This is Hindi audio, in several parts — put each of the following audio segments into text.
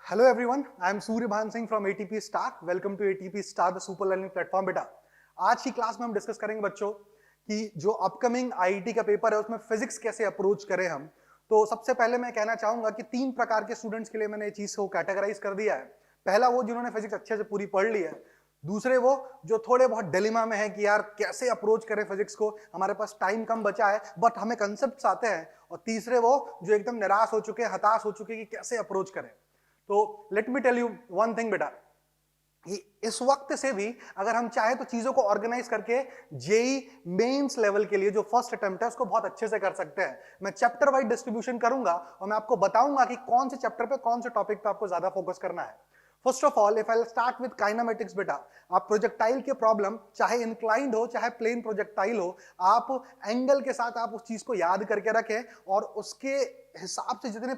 Hello everyone, I am Suryabhan Singh from ATP star. Welcome to ATP star the super learning platform. बेटा, आज की क्लास में हम डिस्कस करेंगे बच्चों कि जो अपकमिंग आईआईटी का पेपर है उसमें फिजिक्स कैसे अप्रोच करें हम। तो सबसे पहले मैं कहना चाहूंगा कि तीन प्रकार के स्टूडेंट्स के लिए मैंने ये चीज को कैटेगराइज कर दिया है। पहला वो जिन्होंने फिजिक्स अच्छे से पूरी पढ़ ली है, दूसरे वो जो थोड़े बहुत डिलेमा में है कि यार कैसे अप्रोच करें फिजिक्स को, हमारे पास टाइम कम बचा है बट हमें कंसेप्ट्स आते हैं, और तीसरे वो जो एकदम निराश हो चुके हैं, हताश हो चुके हैं कि कैसे अप्रोच करें। तो let me tell you one thing बेटा, कि इस वक्त से भी अगर हम चाहे तो चीजों को ऑर्गेनाइज करके जेई मेंस लेवल के लिए जो फर्स्ट अटेम्प्ट है उसको बहुत अच्छे से कर सकते हैं। मैं चैप्टर वाइज डिस्ट्रीब्यूशन करूंगा और मैं आपको बताऊंगा कि कौन से चैप्टर पे कौन से टॉपिक पे आपको ज्यादा फोकस करना है। First of all, if I start with kinematics बेटा, आप प्रोजेक्टाइल के प्रॉब्लम चाहे इंक्लाइंड हो चाहे प्लेन प्रोजेक्टाइल हो, आप एंगल के साथ आप उस चीज को याद करके रखें और उसके हिसाब से जितने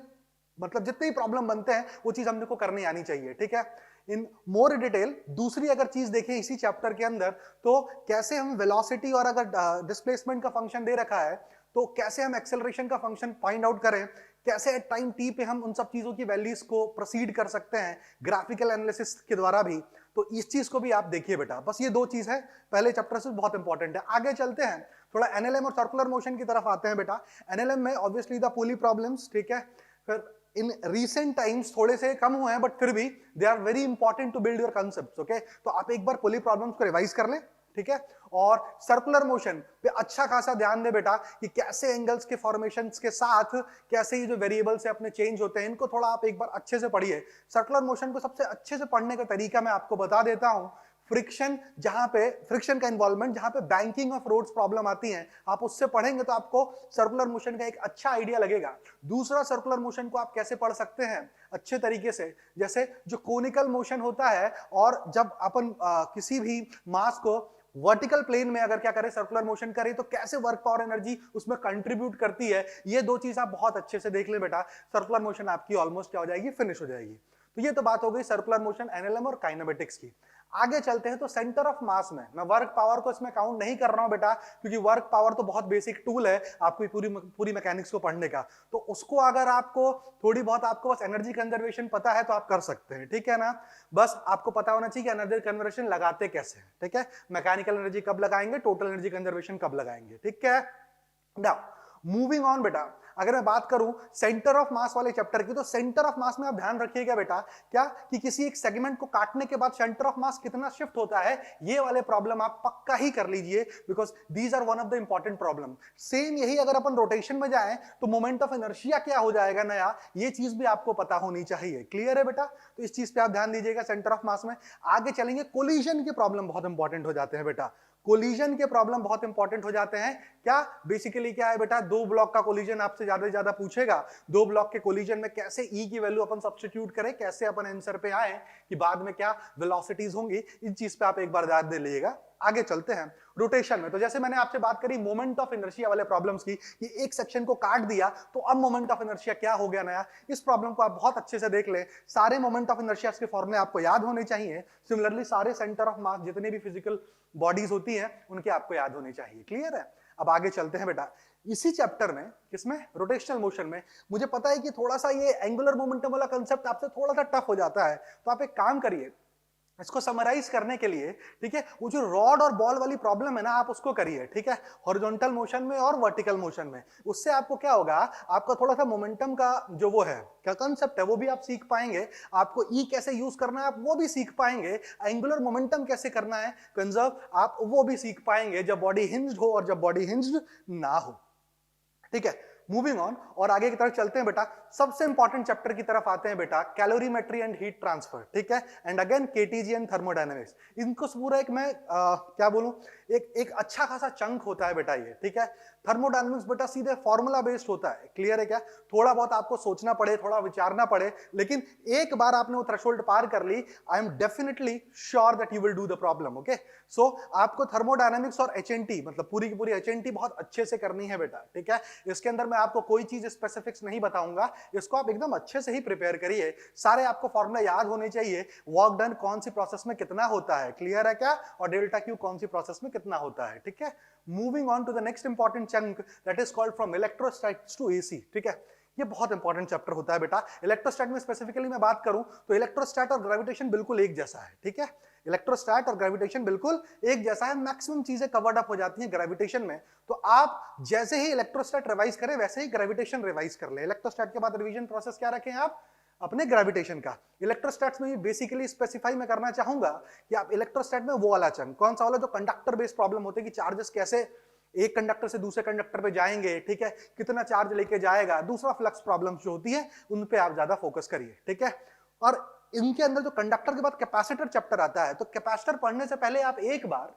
ही प्रॉब्लम बनते हैं वो चीज हमको करनी आनी चाहिए। ठीक है, इन मोर डिटेल। दूसरी अगर चीज देखें इसी चैप्टर के अंदर, तो कैसे हम वेलोसिटी और अगर डिस्प्लेसमेंट का फंक्शन दे रखा है तो कैसे हम एक्सेलरेशन का फंक्शन फाइंड आउट करें, कैसे एट टाइम टी पे हम उन सब चीजों की वैल्यूज को प्रोसीड कर सकते हैं ग्राफिकल एनालिसिस के द्वारा भी। तो इस चीज को भी आप देखिए बेटा, बस ये दो चीज है पहले चैप्टर से, बहुत इंपॉर्टेंट है। आगे चलते हैं, थोड़ा एनएलएम और सर्कुलर मोशन की तरफ आते हैं बेटा। एनएलएम में ऑब्वियसली द पुली प्रॉब्लम्स, ठीक है, फिर इन रीसेंट टाइम्स थोड़े से कम हुए हैं बट फिर भी they are very important to build your concepts. Okay, तो आप एक बार पुली प्रॉब्लम्स को रिवाइज कर लें, ठीक है। और सर्कुलर मोशन पे अच्छा खासा ध्यान दे बेटा कि कैसे एंगल्स के फॉर्मेशंस के साथ कैसे ये जो वेरिएबल्स है अपने चेंज होते हैं, इनको थोड़ा आप एक बार अच्छे से पढ़िए। सर्कुलर मोशन को सबसे अच्छे से पढ़ने का तरीका मैं आपको बता देता हूं। फ्रिक्शन, जहां पे फ्रिक्शन का इन्वॉल्वमेंट, जहां पे बैंकिंग ऑफ रोड्स प्रॉब्लम आती है, आप उससे पढ़ेंगे तो आपको सर्कुलर मोशन का एक अच्छा आइडिया लगेगा। दूसरा, सर्कुलर मोशन को आप कैसे पढ़ सकते हैं अच्छे तरीके से, जैसे जो कोनिकल मोशन होता है, और जब अपन किसी भी मास को वर्टिकल प्लेन में अगर क्या करें, सर्कुलर मोशन करें, तो कैसे वर्क पावर एनर्जी उसमें कंट्रीब्यूट करती है, ये दो चीज आप बहुत अच्छे से देख ले बेटा। सर्कुलर मोशन आपकी ऑलमोस्ट क्या हो जाएगी, फिनिश हो जाएगी। तो ये तो बात हो गई सर्कुलर मोशन, एनएलएम और काइनेमेटिक्स की। आगे चलते हैं तो सेंटर ऑफ मास में मैं वर्क पावर को इसमें काउंट नहीं कर रहा हूं बेटा, क्योंकि वर्क पावर तो बहुत बेसिक टूल है आपको पूरी मैकेनिक्स को पढ़ने का। तो उसको अगर आपको थोड़ी बहुत आपको बस एनर्जी कंजर्वेशन पता है तो आप कर सकते हैं, ठीक है ना। बस आपको पता होना चाहिए कि एनर्जी कंजर्वेशन लगाते कैसे हैं, ठीक है। मैकेनिकल एनर्जी कब लगाएंगे, टोटल एनर्जी कंजर्वेशन कब लगाएंगे, ठीक है। नाउ मूविंग ऑन बेटा, अगर मैं बात करूं सेंटर ऑफ मास वाले चैप्टर की, तो सेंटर ऑफ मास में आप ध्यान रखिएगा बेटा क्या, कि किसी एक सेगमेंट को काटने के बाद सेंटर ऑफ मास कितना शिफ्ट होता है, ये वाले प्रॉब्लम आप पक्का ही कर लीजिए, because these are one of the important problem. Same यही अगर अपन रोटेशन में जाएं तो मोमेंट ऑफ इनर्शिया क्या हो जाएगा नया, ये चीज भी आपको पता होनी चाहिए। क्लियर है बेटा, तो इस चीज पे आप ध्यान दीजिएगा सेंटर ऑफ मास में। आगे चलेंगे, कोलिजन के प्रॉब्लम बहुत इंपॉर्टेंट हो जाते हैं बेटा। कोलिजन के प्रॉब्लम बहुत इंपॉर्टेंट हो जाते हैं। क्या बेसिकली क्या है बेटा, दो ब्लॉक का कोलिजन आपसे ज्यादा से ज्यादा पूछेगा। दो ब्लॉक के कोलिजन में कैसे ई की वैल्यू अपन सब्स्टिट्यूट करें, कैसे अपन आंसर पे आए कि बाद में क्या वेलोसिटीज होंगी, इस चीज पे आप एक बार ध्यान दे लीजिएगा। आगे चलते हैं रोटेशन में, तो जैसे मैंने आपसे बात करी मोमेंट ऑफ इनर्शिया वाले प्रॉब्लम्स की, कि एक सेक्शन को काट दिया तो अब मोमेंट ऑफ इनर्शिया क्या हो गया नया, इस प्रॉब्लम को आप बहुत अच्छे से देख ले। सारे मोमेंट ऑफ इनर्शिया के फॉर्मूले आपको याद होने चाहिए। सिमिलरली सारे सेंटर ऑफ मास जितने भी फिजिकल बॉडीज होती हैं उनके आपको याद होने चाहिए। क्लियर है। अब आगे चलते हैं बेटा, इसी चैप्टर में, किसमें, रोटेशनल मोशन में। मुझे पता है कि थोड़ा सा ये एंगुलर मोमेंटम वाला कंसेप्ट आपसे थोड़ा सा टफ हो जाता है, तो आप एक काम करिए, इसको समराइज करने के लिए, ठीक है, वो जो रॉड और बॉल वाली प्रॉब्लम है ना, आप उसको करिए, ठीक है, हॉरिजॉन्टल मोशन में और वर्टिकल मोशन में। उससे आपको क्या होगा, आपका थोड़ा सा मोमेंटम का जो वो है, क्या कंसेप्ट है, वो भी आप सीख पाएंगे। आपको ई कैसे यूज करना है आप वो भी सीख पाएंगे। एंगुलर मोमेंटम कैसे करना है कंजर्व, आप वो भी सीख पाएंगे जब बॉडी हिंज्ड हो और जब बॉडी हिंज्ड ना हो, ठीक है। मूविंग ऑन, और आगे की तरफ चलते हैं बेटा, सबसे इंपॉर्टेंट चैप्टर की तरफ आते हैं बेटा, कैलोरीमेट्री एंड हीट ट्रांसफर, ठीक है, and again KTG and thermodynamics. इनको पूरा एक मैं क्या बोलूं, एक अच्छा खासा चंक होता है बेटा ये, ठीक है। थर्मोडायनेमिक्स बेटा सीधे फॉर्मूला बेस्ड होता है। क्लियर है क्या, थोड़ा बहुत आपको सोचना पड़े, थोड़ा विचारना पड़े, लेकिन एक बार आपने वो थ्रेशोल्ड पार कर ली, I am definitely sure that you will do the problem. Okay, so आपको थर्मोडायनेमिक्स और एचएनटी, मतलब पूरी की पूरी एचएनटी बहुत अच्छे से करनी है बेटा, ठीक है। इसके अंदर मैं आपको कोई चीज स्पेसिफिक्स नहीं बताऊंगा, इसको आप एकदम अच्छे से ही प्रिपेयर करिए। सारे आपको फॉर्मूला याद होने चाहिए, वर्क डन कौन सी प्रोसेस में कितना होता है, क्लियर है क्या, और डेल्टा क्यू कौन सी प्रोसेस में कितना होता है, ठीक है। Moving on to the next important chunk, that is called from electrostatics to AC, ठीक है। ये बहुत इंपॉर्टेंट चैप्टर होता है बेटा। इलेक्ट्रोस्टैट में स्पेसिफिकली मैं बात करूं तो इलेक्ट्रोस्टैट और ग्रेविटेशन बिल्कुल एक जैसा है, ठीक है। इलेक्ट्रोस्टैट और ग्रेविटेशन बिल्कुल एक जैसा है, मैक्सिमम चीजें कवर्ड अप हो जाती हैं ग्रेविटेशन में। तो आप जैसे ही इलेक्ट्रोस्टैट रिवाइज करें वैसे ही ग्रेविटेशन रिवाइज कर ले। इलेक्ट्रोस्टैट के बाद रिवीजन प्रोसेस क्या रखें आप? अपने ग्रेविटेशन का। इलेक्ट्रोस्टैट्स में ये बेसिकली स्पेसिफाई मैं करना चाहूंगा कि आप इलेक्ट्रोस्टैट में वो वाला चंग, कौन सा वाला जो कंडक्टर बेस्ड प्रॉब्लम होते हैं कि चार्जेस कैसे एक कंडक्टर से दूसरे कंडक्टर पे जाएंगे, ठीक है, कितना चार्ज लेके जाएगा, दूसरा फ्लक्स प्रॉब्लम जो होती है उन पे आप ज्यादा फोकस करिए, ठीक है। और इनके अंदर जो कंडक्टर के बाद कैपेसिटर चैप्टर आता है, तो कैपेसिटर पढ़ने से पहले आप एक बार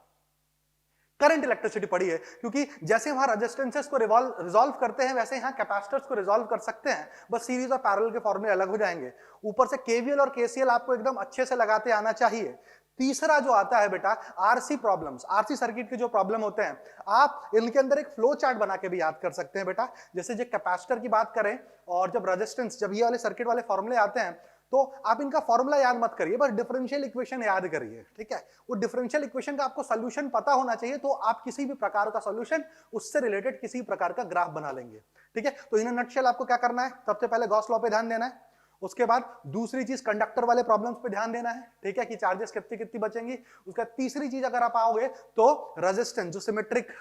करंट इलेक्ट्रिसिटी पढ़ी है, क्योंकि जैसे वहां रेजिस्टेंसेस को रिजॉल्व करते हैं वैसे यहां कैपेसिटर्स को रिजॉल्व कर सकते हैं, बस सीरीज और पैरेलल के फॉर्मूले अलग हो जाएंगे। ऊपर से केवीएल और केसीएल आपको एकदम अच्छे से लगाते आना चाहिए। तीसरा जो आता है बेटा आरसी प्रॉब्लम्स, आरसी सर्किट के जो प्रॉब्लम होते हैं, आप इनके अंदर एक फ्लो चार्ट बना के भी याद कर सकते हैं बेटा। जैसे जो कैपेसिटर की बात करें और जब रेजिस्टेंस, जब ये वाले सर्किट वाले फॉर्मूले आते हैं तो आप इनका फॉर्मूला याद मत करिए, बस डिफरेंशियल इक्वेशन याद करिए, ठीक है। वो डिफरेंशियल इक्वेशन का आपको सॉल्यूशन पता होना चाहिए, तो आप किसी भी प्रकार का सॉल्यूशन, उससे रिलेटेड किसी प्रकार का ग्राफ बना लेंगे, ठीक है। तो इन नटशेल आपको क्या करना है, सबसे पहले गॉस लॉ पे ध्यान देना है, उसके बाद दूसरी चीज कंडक्टर वाले प्रॉब्लम्स पे ध्यान देना है, ठीक है, कि चार्जेस कितनी कितनी बचेंगी। उसका तीसरी चीज अगर आप आओगे तो रेजिस्टेंस, जो सिमेट्रिक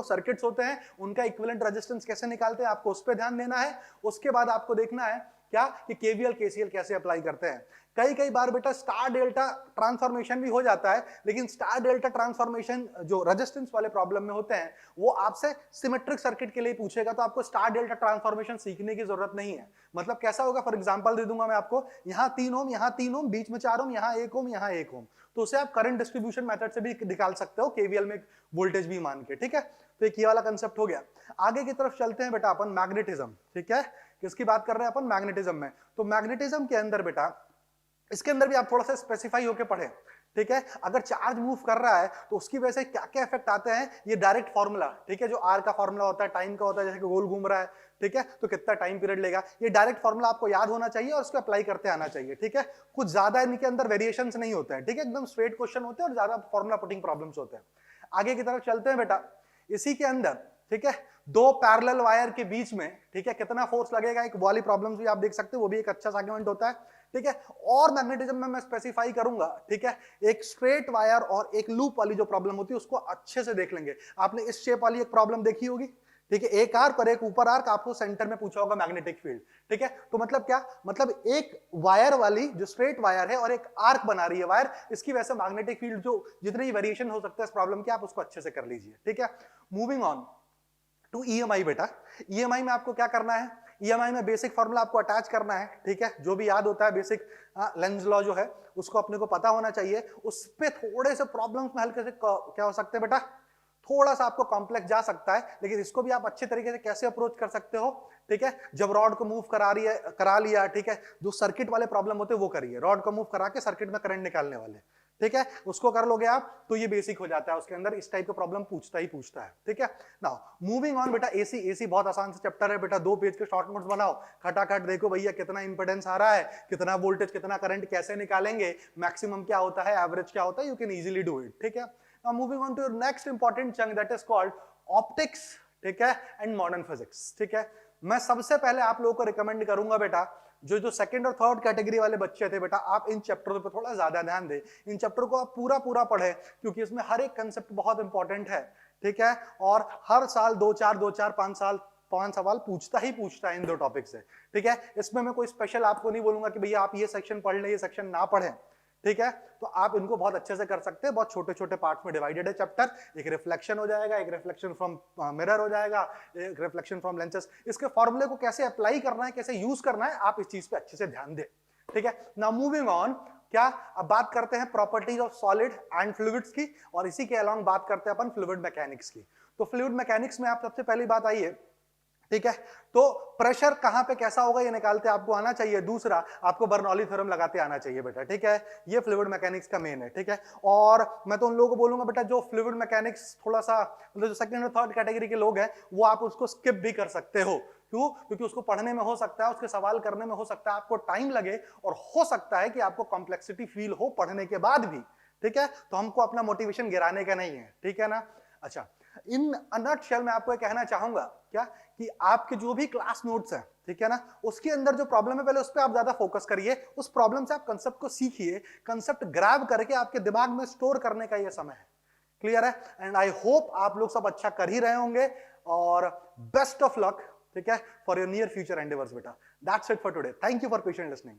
सर्किट्स होते हैं उनका इक्विवेलेंट रेजिस्टेंस कैसे निकालते हैं, आपको उस पर ध्यान देना है। उसके बाद आपको देखना है क्या कि केवीएल केसीएल कैसे अप्लाई करते हैं। कई कई बार बेटा स्टार डेल्टा ट्रांसफॉर्मेशन भी हो जाता है, लेकिन स्टार डेल्टा ट्रांसफॉर्मेशन जो रेजिस्टेंस वाले प्रॉब्लम में होते हैं वो आपसे सिमेट्रिक सर्किट के लिए पूछेगा, तो आपको स्टार डेल्टा ट्रांसफॉर्मेशन सीखने की जरूरत नहीं है। मतलब कैसा होगा, फॉर एग्जांपल दे दूंगा मैं आपको, यहाँ 3 ओम, यहाँ 3 ओम, बीच में 4 ओम, यहाँ 1 ओम, यहाँ 1 ओम, तो उसे आप करंट डिस्ट्रीब्यूशन मेथड से भी निकाल सकते हो, केवीएल में वोल्टेज भी मान के, ठीक है। तो एक ये वाला कंसेप्ट हो गया। आगे की तरफ चलते हैं बेटा अपन मैग्नेटिज्म, ठीक है। किसकी बात कर रहे हैं अपन? मैग्नेटिज्म में। तो मैग्नेटिज्म के अंदर बेटा, इसके अंदर भी आप थोड़ा सा स्पेसिफाई होके पढ़े, ठीक है। अगर चार्ज मूव कर रहा है तो उसकी वजह से क्या क्या इफेक्ट आते हैं, ये डायरेक्ट फॉर्मूला, ठीक है, जो आर का फॉर्मूला होता है, टाइम का होता है, जैसे कि गोल घूम रहा है, ठीक है, तो कितना टाइम पीरियड लेगा, ये डायरेक्ट फॉर्मूला आपको याद होना चाहिए और उसको अप्लाई करते आना चाहिए, ठीक है। कुछ ज्यादा इनके अंदर वेरिएशंस नहीं होते हैं, ठीक है, एकदम स्ट्रेट क्वेश्चन होते हैं और ज्यादा फॉर्मूला पुटिंग प्रॉब्लम्स होते हैं। आगे की तरफ चलते हैं बेटा, इसी के अंदर, ठीक है, दो पैरेलल वायर के बीच में, ठीक है, कितना फोर्स लगेगा, एक वाली प्रॉब्लम्स भी आप देख सकते हो, वो भी एक अच्छा आर्गुमेंट होता है, ठीक है। और मैग्नेटिज्म में मैं स्पेसिफाई करूंगा, ठीक है, एक स्ट्रेट वायर और एक लूप वाली जो प्रॉब्लम होती है उसको अच्छे से देख लेंगे। आपने इस शेप वाली एक प्रॉब्लम देखी होगी, ठीक है, एक आर्क और एक ऊपर आर्क, आपको सेंटर में पूछा होगा मैग्नेटिक फील्ड, ठीक है। तो मतलब क्या, मतलब एक वायर वाली जो स्ट्रेट वायर है और एक आर्क बना रही है वायर, इसकी वजह से मैग्नेटिक फील्ड जो जितने वेरिएशन हो सकता है इस प्रॉब्लम के, आप उसको अच्छे से कर लीजिए, ठीक है। मूविंग ऑन टू ईएमआई बेटा, ईएमआई में आपको क्या करना है, ईएमआई में बेसिक फॉर्मूला आपको अटैच करना है, ठीक है, जो भी याद होता है बेसिक लेंज लॉ जो है उसको अपने को पता होना चाहिए। उस पे थोड़े से प्रॉब्लम्स में हल्के से क्या हो सकते हैं बेटा, थोड़ा सा आपको कॉम्प्लेक्स जा सकता है, लेकिन इसको भी आप अच्छे तरीके से कैसे अप्रोच कर सकते हो, ठीक है। जब रॉड को मूव करा लिया, ठीक है, जो सर्किट वाले प्रॉब्लम होते हैं वो करिए, रॉड को मूव करा के सर्किट में करंट निकालने वाले, ठीक है, उसको कर लोगे आप तो ये बेसिक हो जाता है। उसके अंदर इस टाइप का प्रॉब्लम पूछता है, ठीक है। नाउ मूविंग ऑन बेटा, एसी, एसी बहुत आसान से चैप्टर है बेटा, 2 पेज के शॉर्ट नोट्स बनाओ, खटाखट देखो भैया कितना इंपेडेंस आ रहा है, कितना वोल्टेज, कितना करंट कैसे निकालेंगे, मैक्सिमम क्या होता है, एवरेज क्या होता है, you can easily do it, ठीक है। Now moving on to your next important chunk that is called optics, ठीक है, and modern physics, ठीक है। मैं सबसे पहले आप लोगों को रिकमेंड करूंगा बेटा, जो जो सेकंड और थर्ड कैटेगरी वाले बच्चे थे बेटा, आप इन चैप्टरों पे थोड़ा ज्यादा ध्यान दें, इन चैप्टरों को आप पूरा पूरा पढ़ें, क्योंकि इसमें हर एक कंसेप्ट बहुत इंपॉर्टेंट है, ठीक है। और हर साल 5 साल 5 सवाल पूछता है इन 2 टॉपिक से, ठीक है। इसमें मैं कोई स्पेशल आपको नहीं बोलूंगा कि भैया आप ये सेक्शन पढ़ लें, ये सेक्शन ना पढ़ें, ठीक है। तो आप इनको बहुत अच्छे से कर सकते हैं, बहुत छोटे छोटे पार्ट्स में डिवाइडेड है चैप्टर। एक रिफ्लेक्शन हो जाएगा, एक रिफ्लेक्शन फ्रॉम मिरर हो जाएगा, एक रिफ्लेक्शन फ्रॉम लेंसेस, इसके फॉर्मूले को कैसे अप्लाई करना है, कैसे यूज करना है, आप इस चीज पे अच्छे से ध्यान दें, ठीक है। नाउ मूविंग ऑन, क्या अब बात करते हैं properties of solid and fluids की, और इसी के अलावा बात करते हैं अपन फ्लूइड मैकेनिक्स की। तो फ्लूइड मैकेनिक्स में आप सबसे पहली बात आई है, ठीक है, तो प्रेशर कहां पे कैसा होगा ये निकालते आपको आना चाहिए। दूसरा, आपको बर्नौली थ्योरम लगाते आना चाहिए बेटा, ठीक है। ये फ्लूइड मैकेनिक्स का मेन है, ठीक है। और मैं तो उन लोगों को बोलूंगा बेटा, जो फ्लूइड मैकेनिक्स थोड़ा सा मतलब जो सेकंड और थर्ड कैटेगरी के लोग हैं, वो आप उसको स्किप भी कर सकते हो। क्यों? क्योंकि उसको पढ़ने में हो सकता है, उसके सवाल करने में हो सकता है आपको टाइम लगे, और हो सकता है कि आपको कॉम्प्लेक्सिटी फील हो पढ़ने के बाद भी, ठीक है। तो हमको अपना मोटिवेशन गिराने का नहीं है, ठीक है ना। अच्छा, इन नटशेल में आपको कहना चाहूंगा क्या, कि आपके जो भी क्लास नोट्स हैं, ठीक है ना। उसके अंदर जो प्रॉब्लम है पहले उस पर आप ज्यादा फोकस करिए, उस प्रॉब्लम से आप कंसेप्ट को सीखिए, कंसेप्ट ग्रैब करके आपके दिमाग में स्टोर करने का ये समय है। क्लियर है? एंड आई होप आप लोग सब अच्छा कर ही रहे होंगे, और बेस्ट ऑफ लक, ठीक है, for your near future endeavours बेटा। That's it for today. Thank you for patient listening.